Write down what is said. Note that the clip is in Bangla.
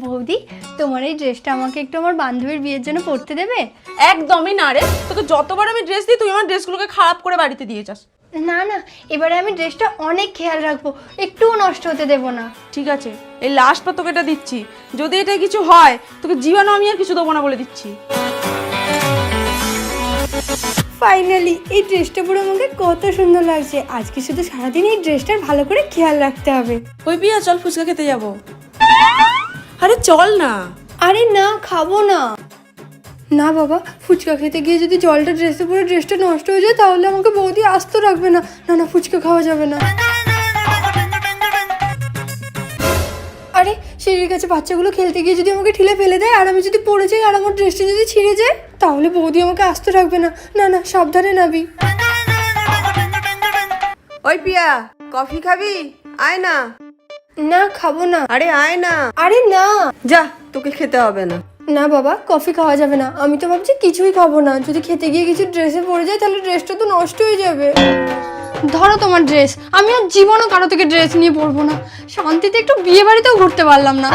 বৌদি, তোমার এই ড্রেসটা আমাকে একটু আমার বান্ধবীর বিয়ের জন্য পরতে দেবে? একদমই না রে, তোকে যতবার আমি ড্রেস দিই তুই আমার ড্রেসগুলোকে খারাপ করে বাড়িতে দিয়ে যাস। না না, এবারে আমি ড্রেসটা অনেক খেয়াল রাখবো, একটুও নষ্ট হতে দেবো না। ঠিক আছে, এই লাস্টবার তোকে এটা দিচ্ছি, যদি এটা কিছু হয় তোকে জীবনও আমি আর কিছু দেবো না বলে দিচ্ছি। ফাইনালি এই ড্রেসটা পরে আমাকে কত সুন্দর লাগছে। আজকে শুধু সারাদিন এই ড্রেসটার ভালো করে খেয়াল রাখতে হবে। ওই পিয়া, চল ফুচকা খেতে যাবো। আরে চল না। আরে না, খাবো না। না বাবা, ফুচকা খেতে গিয়ে যদি জলটা ড্রেসে পরে ড্রেসটা নষ্ট হয়ে যায় তাহলে আমাকে বৌদি আস্ত রাখবে না। না না, ফুচকা খাওয়া যাবে না। আরে সিঁড়ির কাছে বাচ্চাগুলো খেলতে গিয়ে যদি আমাকে ঠেলে ফেলে দেয় আর আমি যদি পড়ে যাই আর আমার ড্রেসটা যদি ছিঁড়ে যায় তাহলে বৌদি আমাকে আস্ত রাখবে না। না না, সাবধানে নাবি। ওই পিয়া, কফি খাবি? আয় না। না, খাবো না। আরে আয় না। আরে না। যা, তোকে খেতে হবে না। না বাবা, কফি খাওয়া যাবে না। আমি তো ভাবছি কিছুই খাবো না। যদি খেতে গিয়ে কিছু ড্রেসে পড়ে যায় তাহলে ড্রেসটা তো নষ্ট হয়ে যাবে। ধরো তোমার ড্রেস। আমি আর জীবনও কারো থেকে ড্রেস নিয়ে পরবো না। শান্তিতে একটু বিয়ে বাড়িতেও ঘুরতে পারলাম না।